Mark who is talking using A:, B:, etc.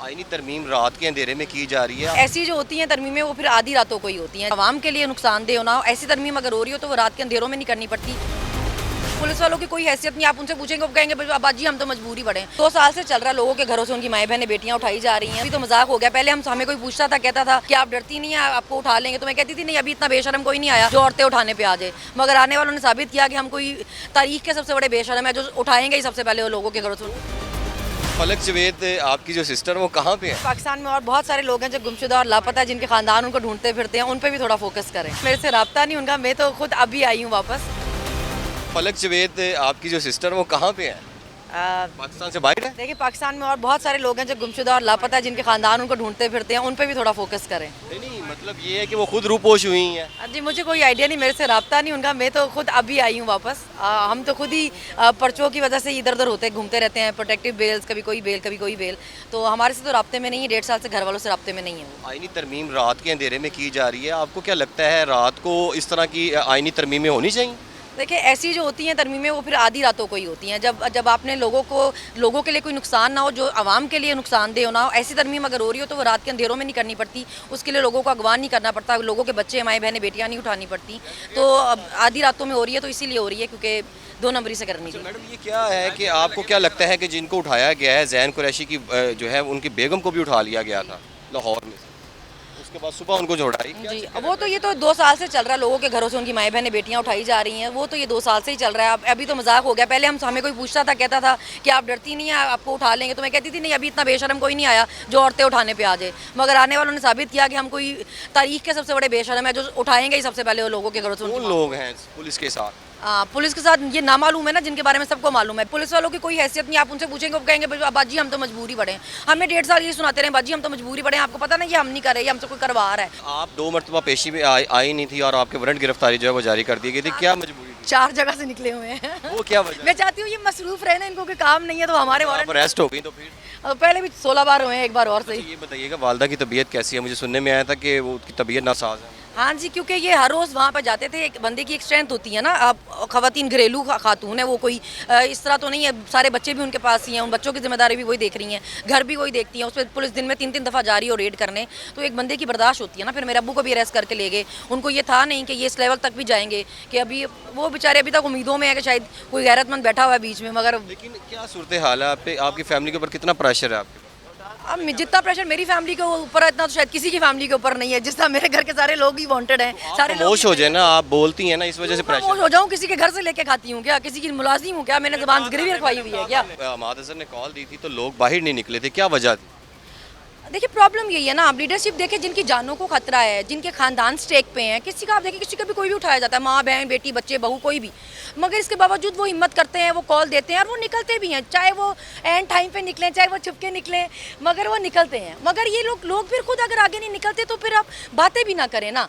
A: आईनी तरमीम रात के अंधेरे में की जा रही है।
B: ऐसी जो होती हैं तरमीमें वो फिर आधी रातों को ही होती हैं। आवाम के लिए नुकसानदेह ना हो ऐसी तरमीम अगर हो रही हो तो वो रात के अंधेरों में नहीं करनी पड़ती। पुलिस वालों की कोई हैसियत नहीं, आप उनसे पूछेंगे वो कहेंगे बाजी हम तो मजबूरी पड़े। 2 साल से चल रहा है, लोगों के घरों से उनकी माएँ बहनें बेटियां उठाई जा रही हैं। अभी तो मजाक हो गया। पहले हमें कोई पूछता था, कहता था कि आप डरती नहीं है, आपको उठा लेंगे, तो मैं कहती थी नहीं अभी इतना बेशरम कोई नहीं आया जो औरतें उठाने पे आ जाए। मगर आने वालों ने साबित किया कि हम कोई तारीख के सबसे बड़े बेशरम है जो उठाएंगे ही सबसे पहले वो लोगों के घरों से।
A: फलक जवेद आपकी जो सिस्टर वो कहाँ पे है?
B: पाकिस्तान में और बहुत सारे लोग हैं जो गुमशुदा और लापता है, जिनके खानदान उनको ढूंढते फिरते हैं, उन पे भी थोड़ा फोकस करें। मेरे से रब्ता नहीं उनका, मैं तो खुद अभी आई हूँ वापस।
A: फलक जवेद आपकी जो सिस्टर वो कहाँ पे है? पाकिस्तान से बाहर है?
B: देखिए पाकिस्तान में और बहुत सारे लोग हैं जो गुमशुदा और लापता है, जिनके खानदान उनको ढूंढते फिरते हैं, उन पे भी थोड़ा फोकस करें।
A: नहीं मतलब ये है कि वो खुद रूपोश हुई हैं।
B: जी मुझे कोई आइडिया नहीं, मेरे से रब्ता नहीं उनका, मैं तो खुद अभी आई हूँ वापस। हम तो खुद ही पर्चों की वजह से इधर उधर होते घूमते रहते हैं, प्रोटेक्टिव बेल्स, कभी कोई बेल कभी कोई बेल, तो हमारे से तो रब्ते में नहीं है। 1.5 साल से घर वालों से रब्ते में नहीं है वो।
A: आईनी तरमीम रात के अंधेरे में की जा रही है, आपको क्या लगता है रात को इस तरह की आईनी तरमीमें होनी चाहिए?
B: देखिए ऐसी जो होती हैं तरमीमें वो फिर आधी रातों को ही होती हैं। जब आपने लोगों के लिए कोई नुकसान ना हो, जो आवाम के लिए नुकसानदेह ना हो, ऐसी तरमीम अगर हो रही हो तो वो रात के अंधेरों में नहीं करनी पड़ती। उसके लिए लोगों को अगवा नहीं करना पड़ता, लोगों के बच्चे माएँ बहनें बेटियां नहीं उठानी पड़ती। तो अब आधी रातों में हो रही है तो इसीलिए हो रही है क्योंकि 2 नंबरी से करनी चाहिए।
A: मैडम ये क्या है कि आपको क्या लगता है कि जिनको उठाया गया है, जैन कुरैशी की जो है उनकी बेगम को भी उठा लिया गया था लाहौर में से, उसके बाद सुबह उनको छोड़ाई?
B: जी वो तो ये तो 2 साल से चल रहा है, लोगों के घरों से उनकी माएँ बहनें बेटियां उठाई जा रही हैं। वो तो ये 2 साल से ही चल रहा है। अभी तो मजाक हो गया। पहले हमें कोई पूछता था, कहता था कि आप डरती नहीं है, आपको उठा लेंगे, तो मैं कहती थी नहीं अभी इतना बेशरम कोई नहीं आया जो औरतें उठाने पे आ जाए। मगर आने वालों ने साबित किया कि हम कोई तारीख के सबसे बड़े बेशरम है जो उठाएंगे ही सबसे पहले वो लोगों के घरों से।
A: कौन लोग हैं पुलिस के साथ?
B: पुलिस के साथ ये नामालूम है ना, जिनके बारे में सबको मालूम है। पुलिस वालों की कोई हैसियत नहीं, आप उनसे पूछेंगे वो कहेंगे बाजी हम तो मजबूरी पड़े। हमें 1.5 साल ये सुनाते रहे बाजी हम तो मजबूरी पड़े, आपको पता नहीं ये हम नहीं कर रहे, ये हमसे कोई करवा रहा है।
A: आप 2 मरतबा पेशी में आई नहीं थी और आपके वारंट गिरफ्तारी जो है वो जारी कर दी गई थी, क्या मजबूरी थी?
B: 4 जगह से निकले हुए हैं।
A: वो क्या वजह?
B: मैं चाहती हूँ ये मसरूफ रहे ना, इनको कोई काम नहीं है तो हमारे वारंट
A: अरेस्ट हो गई तो फिर?
B: पहले भी 16 बार हुए हैं, एक बार और सही।
A: ये बताइएगा वालदा की तबीयत कैसी है? मुझे सुनने में आया था कि वो उसकी तबीयत नासाज है।
B: हाँ जी, क्योंकि ये हर रोज़ वहाँ पर जाते थे। एक बंदे की एक स्ट्रेंथ होती है ना, अब खवातीन घरेलू खातून है, वो कोई इस तरह तो नहीं है। सारे बच्चे भी उनके पास ही हैं, उन बच्चों की जिम्मेदारी भी वही देख रही हैं, घर भी वही देखती हैं। उस पर पुलिस दिन में 3-3 दफ़ा जा रही हो रेड करने, तो एक बंदे की बर्दाश्त होती है ना। फिर मेरे अब्बू को भी अरेस्ट करके ले गए। उनको ये था नहीं कि ये इस लेवल तक भी जाएंगे, कि अभी वो बेचारे अभी तक उम्मीदों में है कि शायद कोई गैरतमंद बैठा हुआ है बीच में। मगर
A: लेकिन क्या सूरत हाल है? आप पे आपकी फैमिली के ऊपर कितना प्रेशर है आपके?
B: अब जितना प्रेशर मेरी फैमिली के ऊपर है इतना तो शायद किसी की फैमिली के ऊपर नहीं है। जिस तरह मेरे घर के सारे लोग ही वांटेड हैं, सारे लोग।
A: खामोश हो जाए ना, आप बोलती हैं ना, इस वजह से
B: खामोश
A: प्रेशर।
B: हो जाऊं? किसी के घर से लेके खाती हूँ क्या? किसी की मुलाजिम हूँ क्या? मैंने ज़बान गिरवी रखवाई हुई है क्या?
A: हमाद अजहर ने कॉल दी थी तो लोग बाहर नहीं निकले थे, क्या वजह थी?
B: देखिए प्रॉब्लम यही है ना, आप लीडरशिप देखें, जिनकी जानों को खतरा है, जिनके खानदान स्टेक पे हैं। किसी का आप देखिए, किसी का भी कोई भी उठाया जाता है, माँ बहन बेटी बच्चे बहू कोई भी, मगर इसके बावजूद वो हिम्मत करते हैं, वो कॉल देते हैं और वो निकलते भी हैं। चाहे वो एंड टाइम पे निकलें, चाहे वो छुपके निकलें, मगर वो निकलते हैं। मगर ये लोग फिर खुद अगर आगे नहीं निकलते तो फिर आप बातें भी ना करें ना।